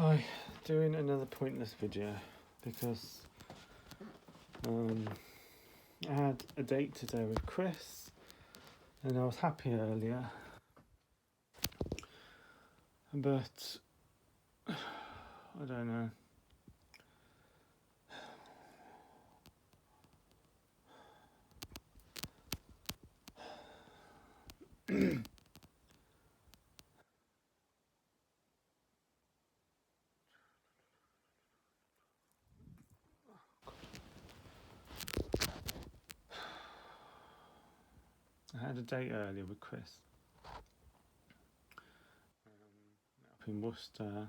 Hi, doing another pointless video because I had a date today with Chris and I was happy earlier, but I don't know. I had a date earlier with Chris. Up in Worcester,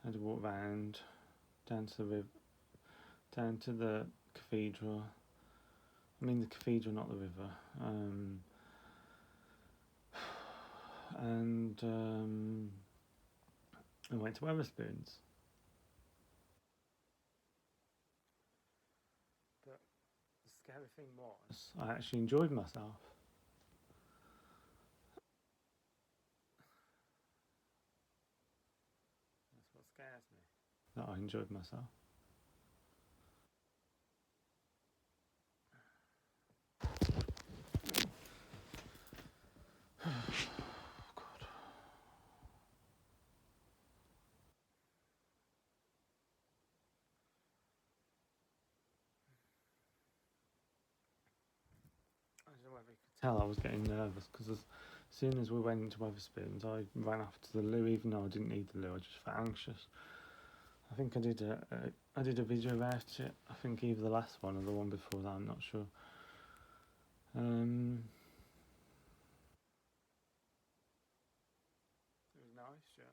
had a walk round down to the down to the cathedral. I mean the cathedral, not the river. And I went to Wetherspoons. But the scary thing was, I actually enjoyed myself. That's what scares me. That I enjoyed myself. I don't know whether you could tell I was getting nervous because as soon as we went into Wetherspoons, I ran off to the loo, even though I didn't need the loo. I just felt anxious. I think I did a video about it. I think either the last one or the one before that. I'm not sure. It was nice. Yeah,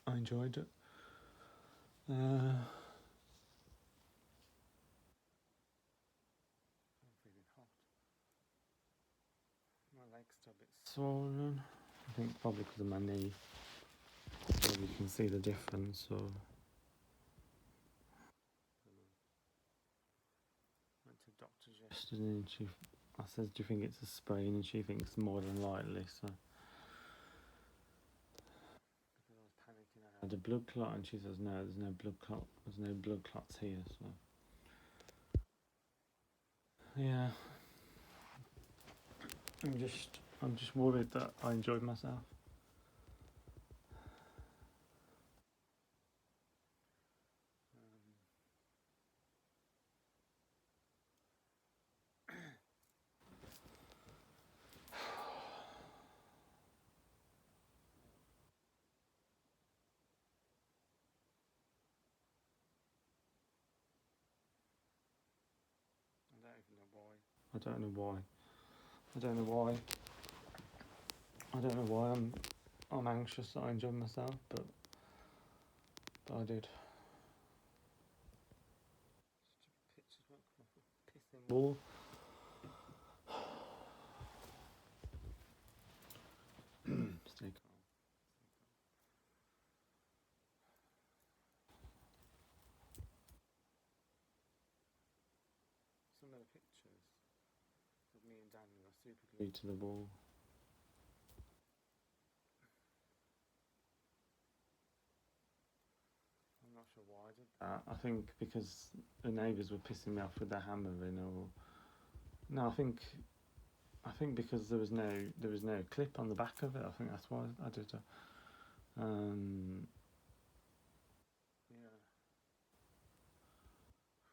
I enjoyed it. I'm feeling hot. My leg's still a bit swollen. I think probably because of my knee. So you can see the difference. So went to the doctor's yesterday, and I said, "Do you think it's a sprain?" And she thinks more than likely. So because I was panicking, I had a blood clot, and she says, "No, there's no blood clot. There's no blood clots here." So yeah, I'm just worried that I enjoyed myself. I don't even know why. I don't know why. I don't know why. I don't know why I'm anxious that I enjoyed myself, but I did. Pictures won't come off the pissing wall. Stay calm. Some of the pictures of me and Daniel are super glued to the wall. I'm not sure why I did that. I think because the neighbours were pissing me off with their hammering, or no, I think because there was no clip on the back of it. I think that's why I did it. Yeah.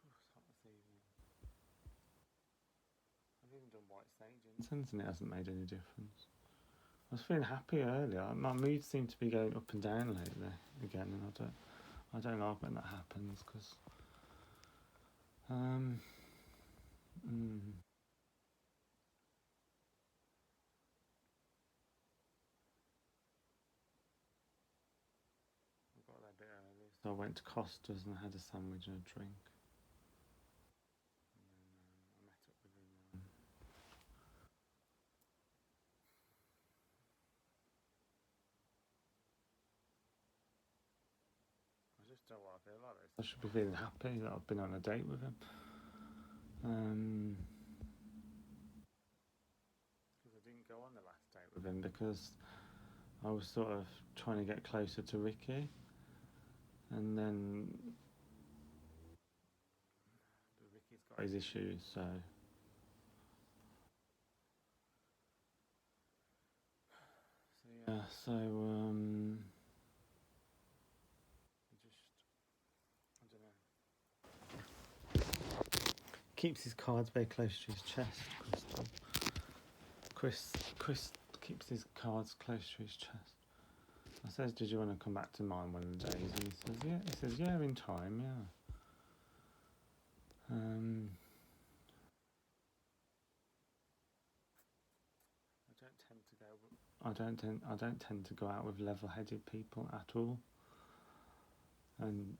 It's hot this evening. I've even done white sage incense and it hasn't made any difference. I was feeling happy earlier. My mood seemed to be going up and down lately again, and I don't like when that happens because um, I got there a bit early, so I went to Costa's and I had a sandwich and a drink. And then I met up with him. I just don't want to feel like this. I should be feeling happy that I've been on a date with him. Because I didn't go on the last date with him because I was sort of trying to get closer to Ricky, and then Ricky's got his issues, so yeah, so just I don't know. Keeps his cards very close to his chest, Crystal. Chris keeps his cards close to his chest. I says, "Did you want to come back to mine one of the days?" And he says, "Yeah." He says, "Yeah, in time, yeah." I don't tend to go out with level-headed people at all, and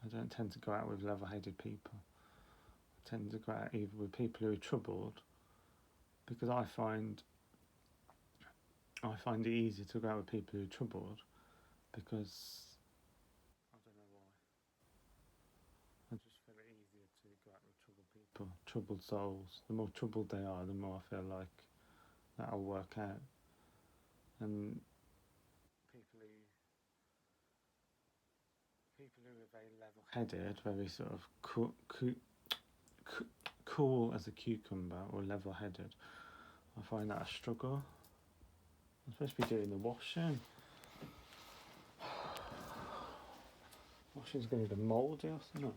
I don't tend to go out with level-headed people. I tend to go out either with people who are troubled, because I find it easier to go out with people who are troubled, because I don't know why. I just feel it easier to go out with troubled people, troubled souls. The more troubled they are, the more I feel like that'll work out. And people who people who are very level-headed, very sort of cool as a cucumber, or level-headed, I find that a struggle. I'm supposed to be doing the washing. Washing's going to be mouldy or something.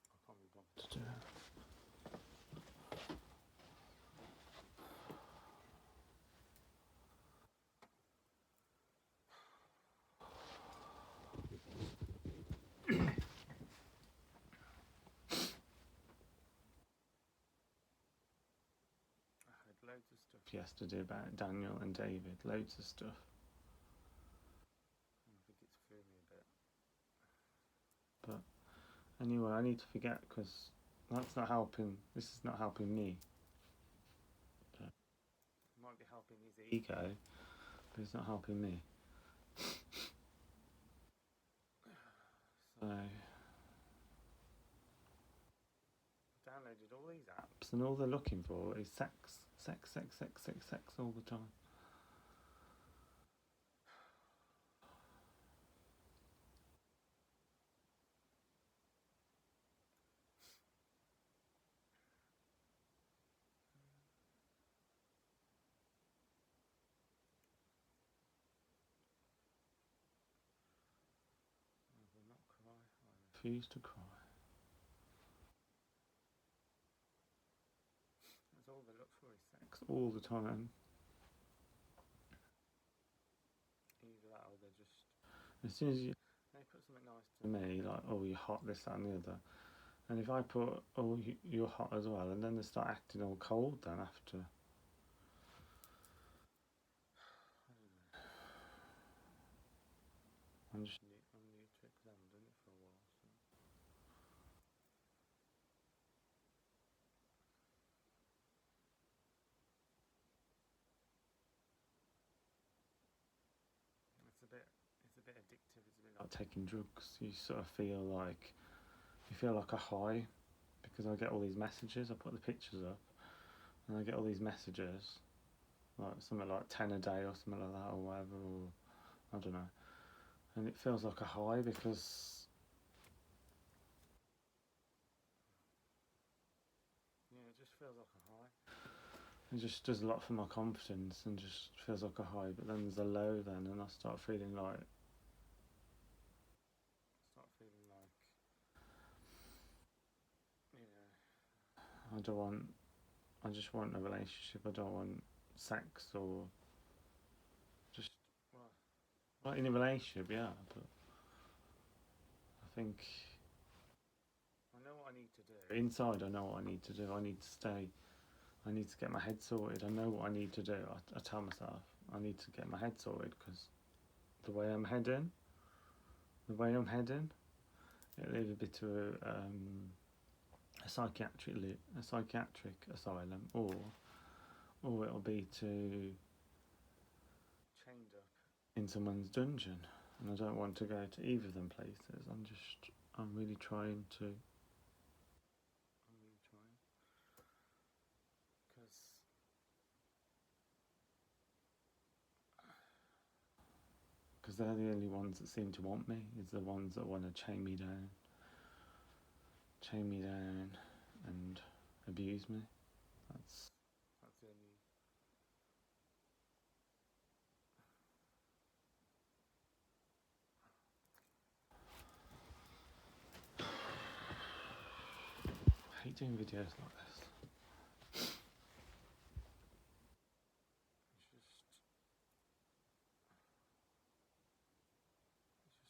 I can't be bothered to do it. Loads of stuff yesterday about Daniel and David. Loads of stuff. I think it's threw me a bit. But anyway, I need to forget, because that's not helping. This is not helping me. It might be helping his ego, but it's not helping me. So downloaded all these apps, and all they're looking for is sex, sex, sex, sex, sex, sex all the time. I will not cry. I refuse to cry. That's all they look for is sex all the time. Either that, or they're just, as soon as they put something nice to me, like, "Oh, you're hot," this, that, and the other. And if I put, "Oh, you're hot as well," and then they start acting all cold then after. I'm new to it because I haven't done it for a while. So. It's a bit addictive. It's a bit like taking drugs. You feel like a high, because I get all these messages. I put the pictures up, and I get all these messages, like something like 10 a day or something like that, or whatever, or I don't know. And it feels like a high, because yeah, it just feels like a high. It just does a lot for my confidence, and just feels like a high. But then there's a low then, and I start feeling like you know, I just want a relationship. I don't want sex, or just, well, in a relationship, yeah. But I think I know what I need to do inside. I know what I need to do. I need to stay. I need to get my head sorted. I know what I need to do. I tell myself I need to get my head sorted because the way I'm heading, it'll either be to a psychiatric asylum, or it'll be to chained up in someone's dungeon, and I don't want to go to either of them places. I'm really trying to. I'm really trying because they're the only ones that seem to want me. Is the ones that want to chain me down, and abuse me. That's the only. I hate doing videos like this. It's just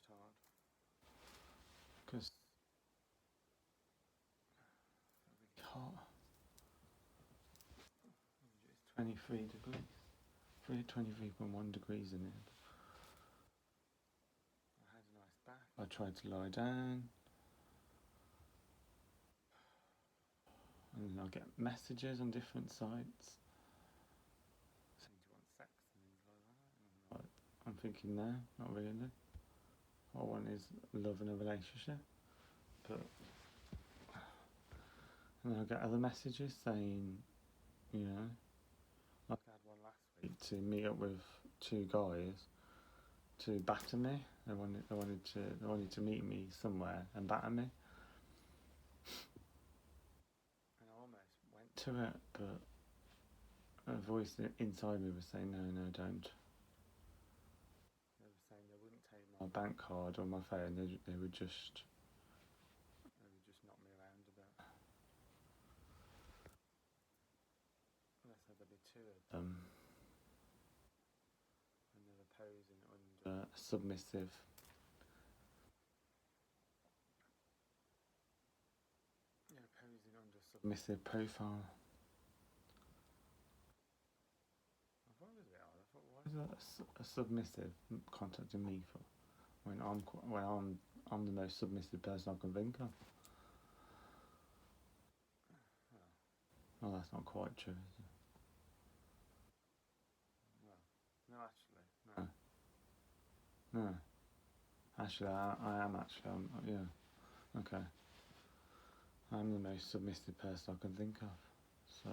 hard because it's really hot. It's 23 degrees. 23.1 degrees in it. I had a nice bath. I tried to lie down. And I get messages on different sites saying, "Do you want sex?" and things like that. And I'm thinking, no, not really. What I want is love and a relationship. But and then I get other messages saying, like I had one last week to meet up with two guys to batter me. They wanted to meet me somewhere and batter me. And I almost went to it, but a voice inside me was saying, no, don't. They were saying they wouldn't take my bank card or my phone. They would just knock me around a bit. And I said there'd be two of them, and they were posing under a submissive. Yeah, posing under a submissive profile. I thought it was a bit odd. I thought, why is that a submissive contacting me for? When I'm the most submissive person I can think of. Oh, that's not quite true, is it? No, actually, no. Actually, I am actually. Yeah. Okay. I'm the most submissive person I can think of. So.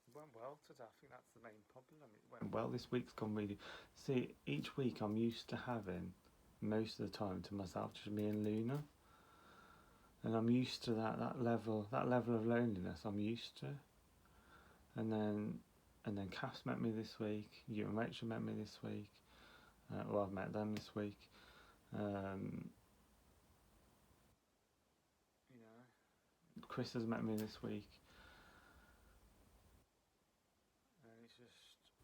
It went well today. I think that's the main problem. It went well. This week's gone really. See, each week I'm used to having most of the time to myself, just me and Luna, and I'm used to that level of loneliness. I'm used to, and then Cass met me this week. You and Rachel met me this week. Well, I've met them this week. Chris has met me this week. And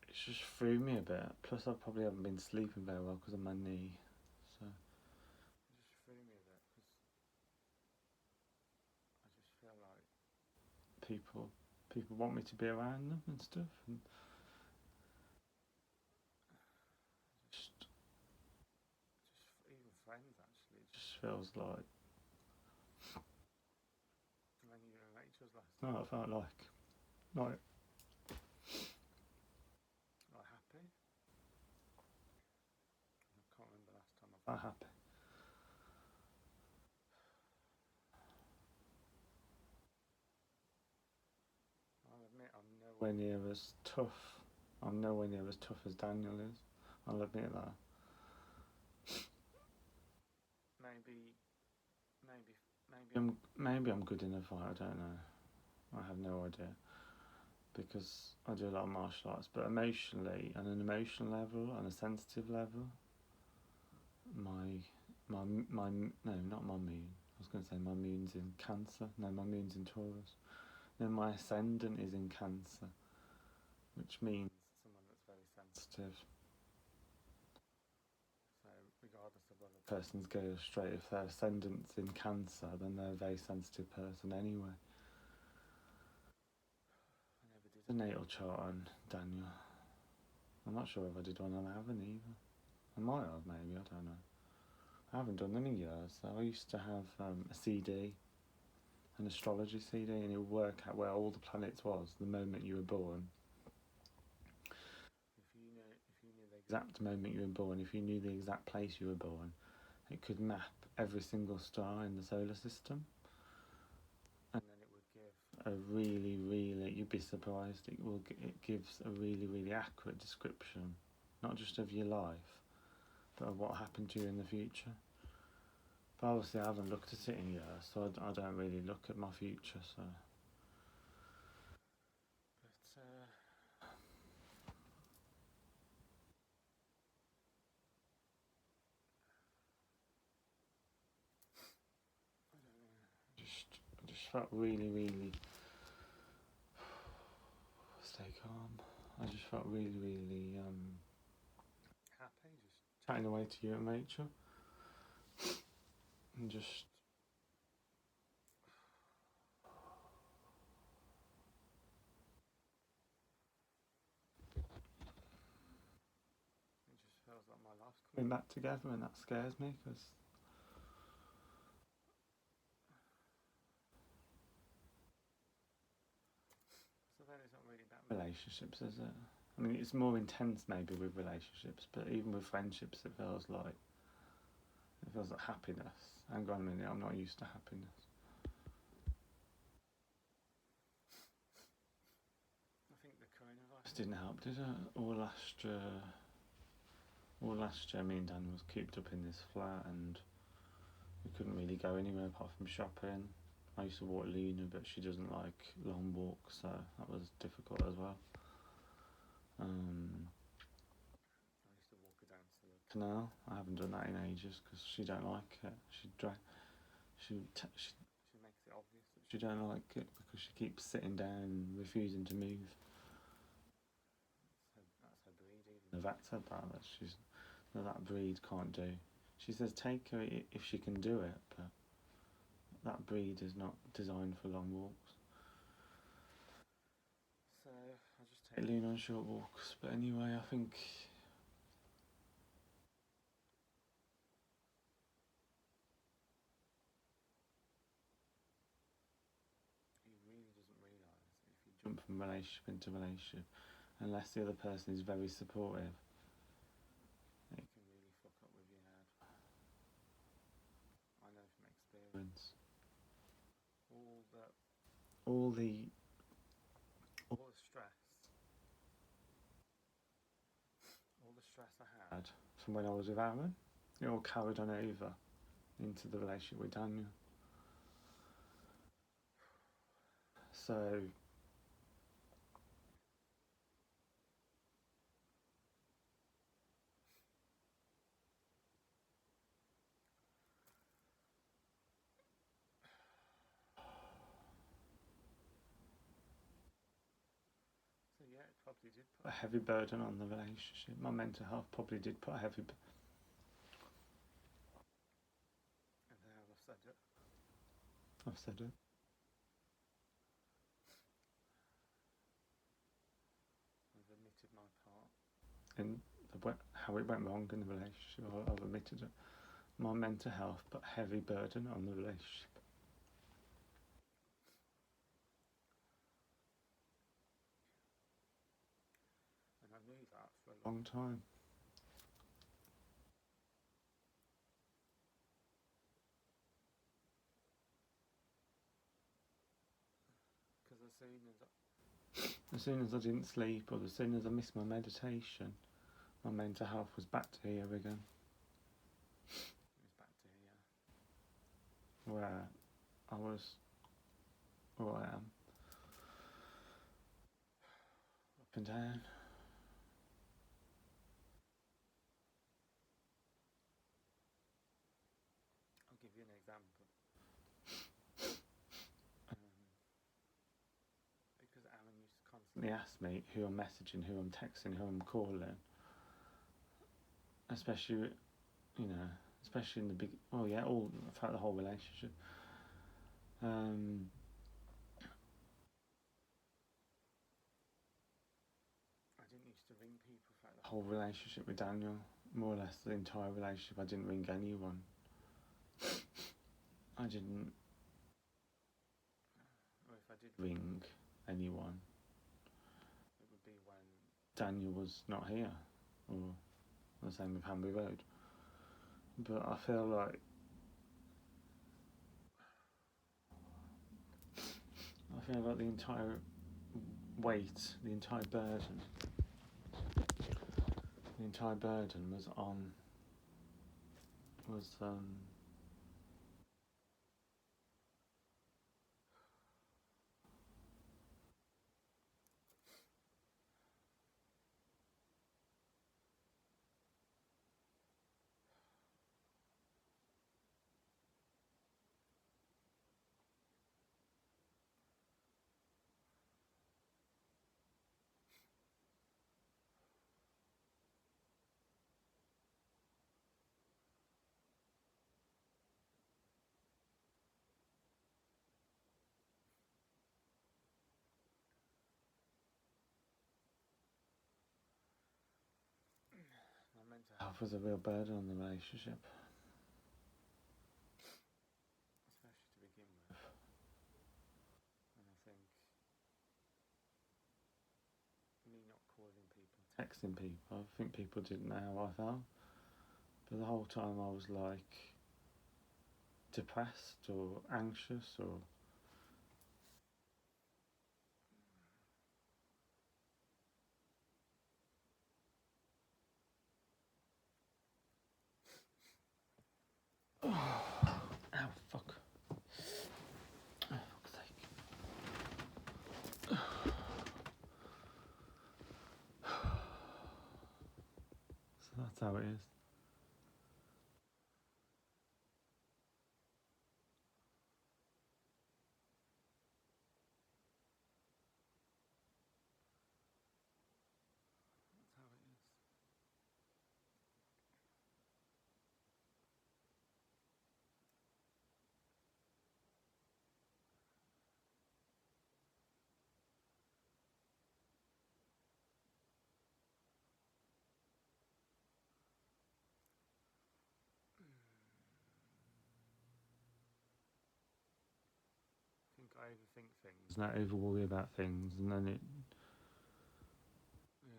it's just threw me a bit. Plus, I probably haven't been sleeping very well because of my knee. So it just threw me a bit because I just feel like people want me to be around them and stuff, and just even friends actually. It just feels like when you and Rachel's last night, I felt like happy. I can't remember last time I felt happy. I'll admit I'm nowhere near as tough. I'm nowhere near as tough as Daniel is. I'll admit that. Maybe I'm good in a fight. I don't know. I have no idea because I do a lot of martial arts. But emotionally, on an emotional level, on a sensitive level, my no, not my moon. I was going to say my moon's in Cancer. No, my moon's in Taurus. No, my ascendant is in Cancer, which means someone that's very sensitive. So regardless of whether a person's gay or straight, if their ascendant's in Cancer, then they're a very sensitive person anyway. I never did a natal chart on Daniel. I'm not sure if I did one on Aaron either. I might have, maybe, I don't know. I haven't done them in years. So I used to have a CD, an astrology CD, and it would work out where all the planets was the moment you were born. If you knew the exact moment you were born, if you knew the exact place you were born, it could map every single star in the solar system, and then it would give a really, you'd be surprised. It gives a really accurate description, not just of your life, but of what happened to you in the future. But obviously, I haven't looked at it in years, so I don't really look at my future. So, but I just felt really stay calm. I just felt really happy, just chatting away to you and Rachel, and just it just feels like my life's coming back together, and that scares me because. So then it's not really about relationships, is it? I mean, it's more intense maybe with relationships, but even with friendships, it feels like happiness. Hang on a minute, I'm not used to happiness. I think the coronavirus didn't help, did it? All last year, me and Dan was cooped up in this flat, and we couldn't really go anywhere apart from shopping. I used to walk Luna, but she doesn't like long walks, so that was difficult as well. I used to walk her down to the canal. I haven't done that in ages because she don't like it. She makes it obvious that she don't like it because she keeps sitting down and refusing to move. So that's her breed. Even the vet said that breed can't do. She says take her if she can do it, but that breed is not designed for long walks. So I just take Luna on short walks. But anyway, I think he really doesn't realise if you jump from relationship into relationship, unless the other person is very supportive, it can really fuck up with your head. I know from experience. All the all the all the stress all the stress I had from when I was with Aaron, it all carried on over into the relationship with Daniel. So yeah, it probably did put a heavy burden on the relationship. My mental health probably did put a heavy. And there I've said it. I've said it. I've admitted my part in how it went wrong in the relationship. I've admitted it. My mental health put a heavy burden on the relationship. And I knew that for a long time. Because as soon as I didn't sleep, or as soon as I missed my meditation, my mental health was back to here again. It was back to here, where I was, where I am, up and down. constantly ask me who I'm messaging, who I'm texting, who I'm calling, especially, you know, especially in the big, oh yeah, all throughout the whole relationship. Um, I didn't used to ring people throughout the whole relationship with Daniel. More or less the entire relationship, I didn't ring anyone. I didn't, or if I did ring anyone, it would be when Daniel was not here, or the same with Hanbury Road. But I feel like the entire weight, the entire burden was on was my mental health was a real burden on the relationship, especially to begin with. And I think me not calling people, texting people, I think people didn't know how I felt. But the whole time I was like depressed or anxious or ow fuck. Oh, fuck's sake. So that's how it is. That's how it is. I think I overthink things and I over worry about things, and then it. Yeah.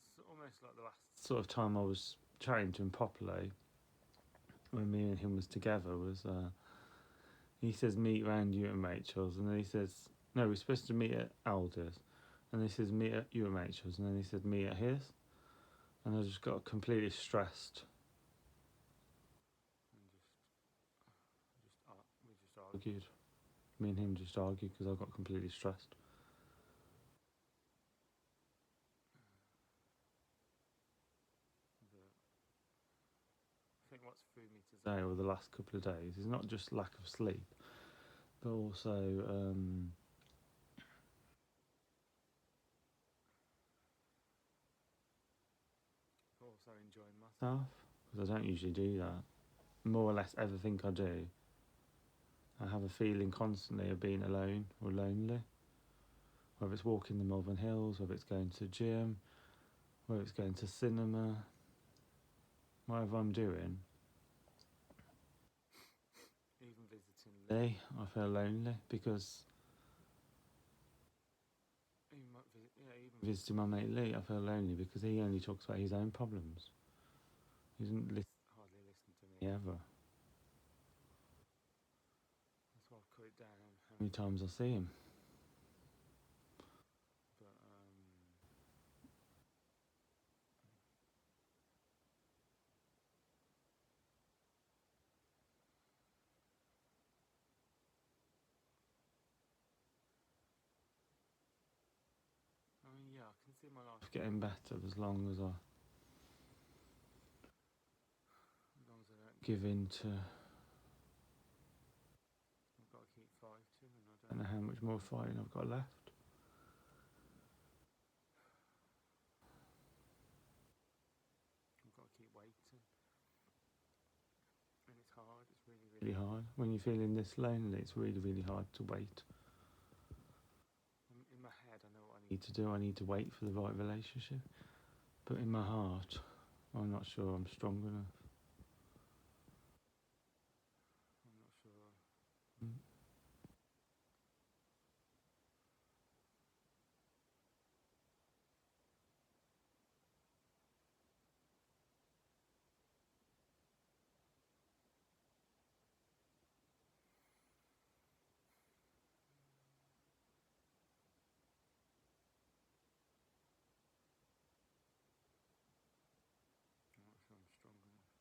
It's almost like the last sort of time I was chatting to him properly, when me and him was together, was he says meet round you and Rachel's, and then he says no, we're supposed to meet at Alder's, and he says meet at you and Rachel's, and then he said meet at his, and I just got completely stressed. And we just argued. Me and him just argued because I got completely stressed. But I think what's threw me today or the last couple of days is not just lack of sleep, but also enjoying myself, because I don't usually do that. More or less everything I do, I have a feeling constantly of being alone or lonely. Whether it's walking the Malvern Hills, whether it's going to the gym, whether it's going to cinema, whatever I'm doing. Even visiting Lee, I feel lonely because even visiting my mate Lee, I feel lonely because he only talks about his own problems. He doesn't hardly listen to me ever. That's why I've cut it down on how many times I see him. But I mean, yeah, I can see my life getting better as long as I don't give in to I don't know how much more fighting I've got left. I've got to keep waiting. And it's hard, it's really, really hard. When you're feeling this lonely, it's really, really hard to wait. In my head, I know what I need to do. I need to wait for the right relationship. But in my heart, I'm not sure I'm strong enough. I'm not sure. Mm. I'm not sure I'm strong enough.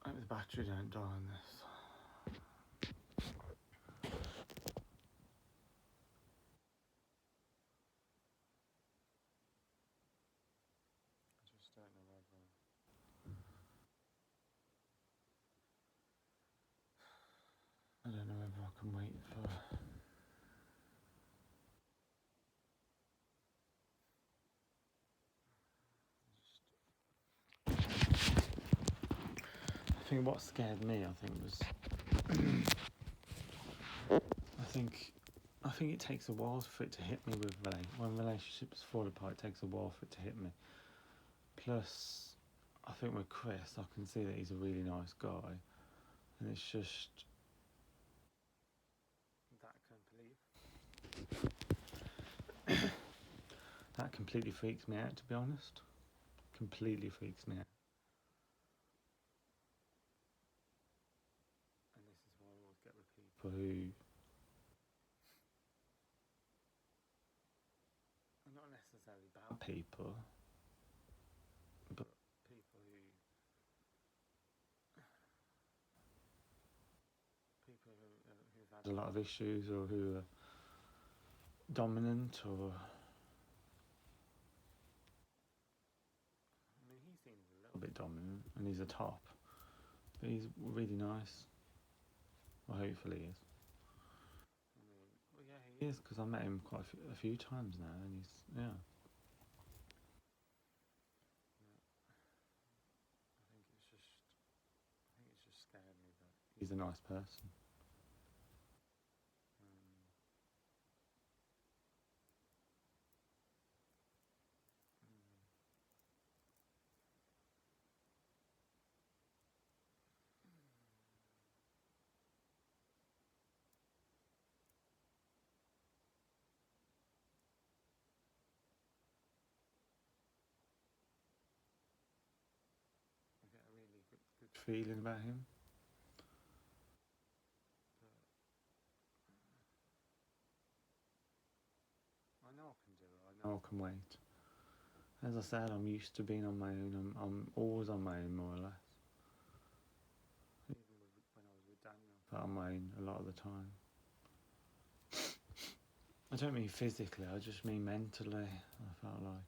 I hope the battery don't die on this. I just don't know whether. I don't know whether I can wait for. I think what scared me, was. I think it takes a while for it to hit me with when relationships fall apart. It takes a while for it to hit me. Plus, I think with Chris, I can see that he's a really nice guy, and it's just that completely freaks me out. To be honest, completely freaks me out. And this is why I always get with people who are not necessarily bad people, but people who've had a lot of issues, or who are dominant, or I mean, he seems a little bit dominant, and he's a top, but he's really nice. Well, hopefully he is. I mean, well, yeah, he is, because I met him quite a few times now, and he's yeah. I think it's just scared me that he's a nice person. I get a really good feeling about him. But I know I can do it. I know I can wait. As I said, I'm used to being on my own. I'm always on my own, more or less. Even when I was with Daniel, I felt on my own a lot of the time. I don't mean physically, I just mean mentally. I felt like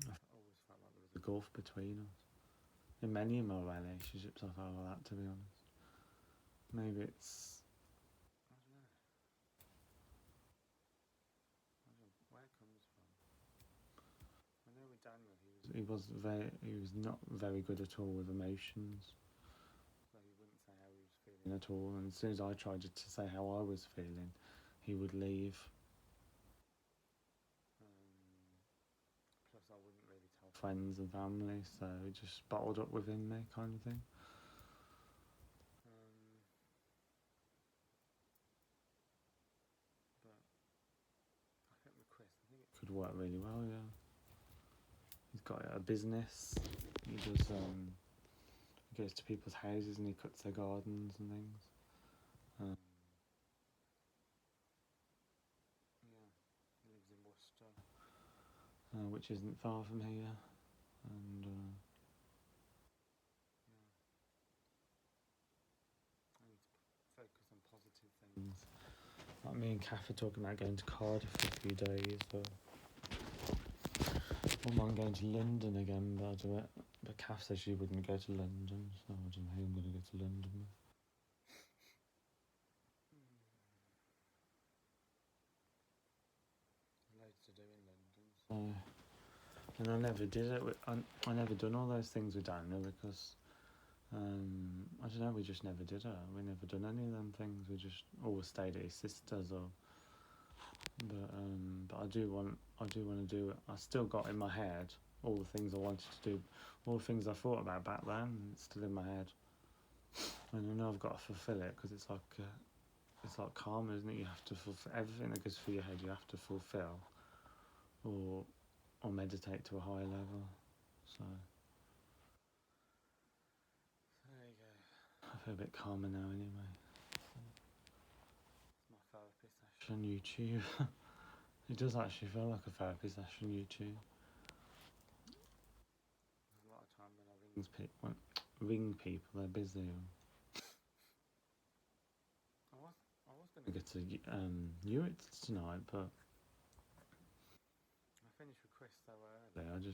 I always felt like there was a gulf between us. In many of my relationships, I felt like that, to be honest. Maybe it's. I don't know. Where it comes from. I know with Daniel, he was not very good at all with emotions. So he wouldn't say how he was feeling at all. And as soon as I tried to say how I was feeling, he would leave. Plus, I wouldn't really tell friends and family, so it just bottled up within me, kind of thing. But I think with Chris, I think it could work really well. Yeah, he's got a business. He does. He goes to people's houses and he cuts their gardens and things. Yeah, he lives in Worcester, which isn't far from here, and yeah. Like me and Kath are talking about going to Cardiff for a few days, or mine going to London again, but Kath says she wouldn't go to London, so I don't know who I'm going to go to London with. Loads to do in London, so. And I never did it. I never done all those things with Daniel because I don't know. We just never did it. We never done any of them things. We just always stayed at his sister's. But I do want to do it. I still got in my head all the things I wanted to do, all the things I thought about back then. It's still in my head, and I know I've got to fulfill it because it's like karma, isn't it? You have to fulfill everything that goes through your head. You have to fulfill, or meditate to a higher level. So there you go. I feel a bit calmer now anyway. It's my therapy session on YouTube. It does actually feel like a therapy session on YouTube. There's a lot of time when I ring people, they're busy. I was going to get to Ewits tonight, but I finished with Chris so early.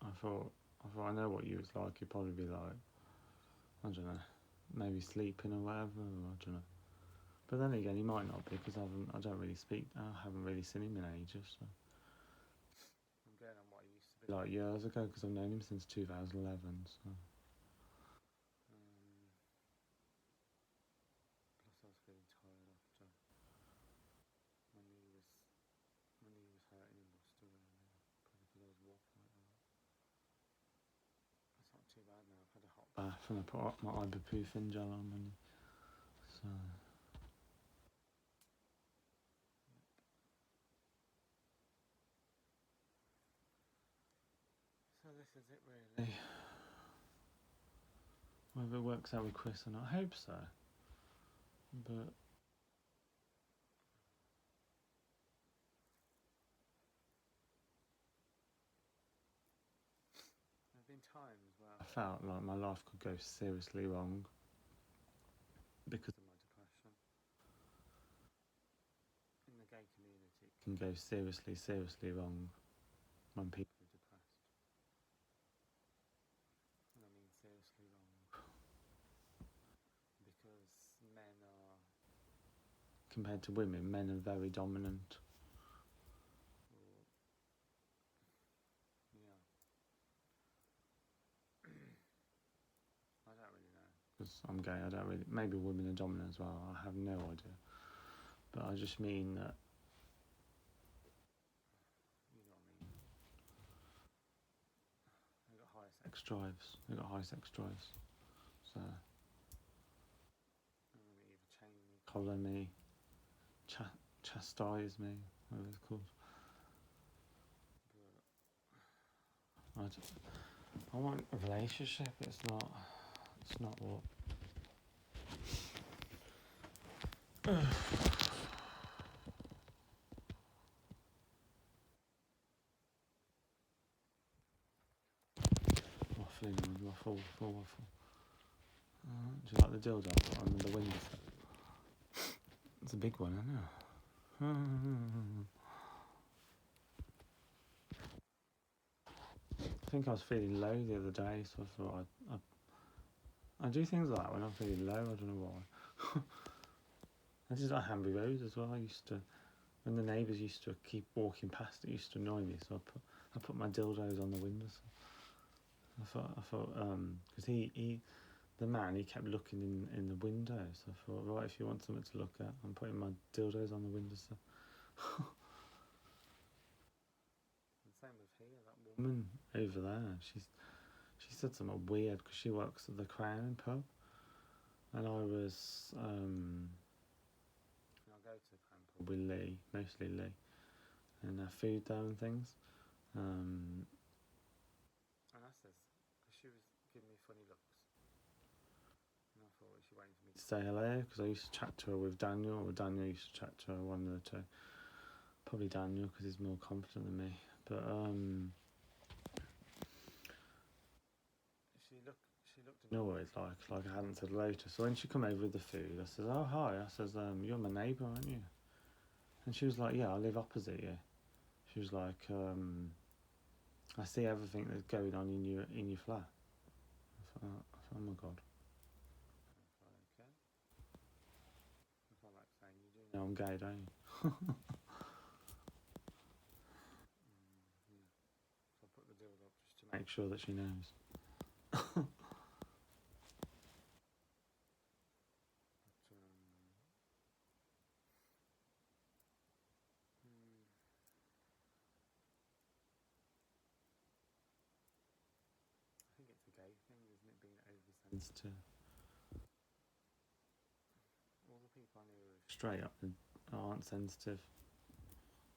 I thought I know what Ewits like. He'd probably be like, I don't know, maybe sleeping or whatever. Or I don't know. But then again, he might not be because I haven't really seen him in ages. So I'm going on what he used to be like years ago because I've known him since 2011. So plus I was feeling tired after when he was hurting in Worcester earlier, probably because I was walking like that. It's not too bad now. I've had a hot bath and I put up my ibuprofen gel on, and so. So this is it really. Whether it works out with Chris or not, I hope so. But there've been times where I felt like my life could go seriously wrong because of my depression. In the gay community, it can go seriously, seriously wrong when people are depressed. And I mean seriously wrong. Because men are, compared to women, men are very dominant. Yeah. I don't really know. Because I'm gay, I don't really. Maybe women are dominant as well, I have no idea. But I just mean that. You know what I mean? They got high sex drives. So. Either chain me, collar me, chastise me, whatever it's called. But I want a relationship. It's not what. Waffle. Do you like the dildo on the windowsill? It's a big one, isn't it? I think I was feeling low the other day, so I thought I do things like that when I'm feeling low. I don't know why. I just like Hanbury Road as well. When the neighbours used to keep walking past, it used to annoy me. So I put my dildos on the windows. I thought because the man, he kept looking in the window. So I thought, right, if you want something to look at, I'm putting my dildos on the windowsill. And same with here, that woman over there. She said something weird because she works at the Crown pub, and I was I go to the Crown pub with Lee, mostly Lee, and food there and things. And I says, because she was giving me funny looks. And I thought she waiting for me to say hello because I used to chat to her with Daniel, or Daniel used to chat to her, one of the two. Probably Daniel because he's more confident than me. But she looked at know what it's like I hadn't said hello to her. So when she come over with the food, I says, "Oh hi," I says, "You're my neighbour, aren't you?" And she was like, "Yeah, I live opposite you." She was like, "I see everything that's going on in your flat." I thought, oh my god. Okay. I felt like saying, "You do know I'm gay, don't you?" Yeah. So I put the dildo up just to make sure that she knows. But, hmm, I think it's a gay thing, isn't it? Being oversensitive. All the people I knew who are straight up and aren't sensitive.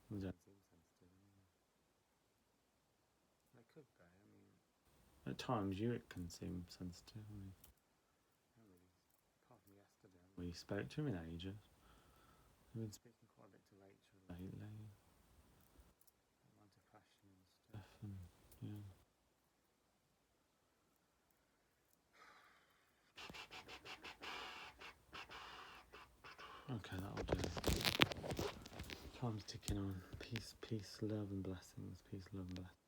They don't seem sensitive anyway. They could be. I mean, at times you can seem sensitive. I mean, really, apart from yesterday, I haven't really spoke to him in ages. I've been speaking quite a bit to Rachel lately. My depression and stuff, and yeah. Okay, that'll do. Time's ticking on. Peace, peace, love and blessings. Peace, love and blessings.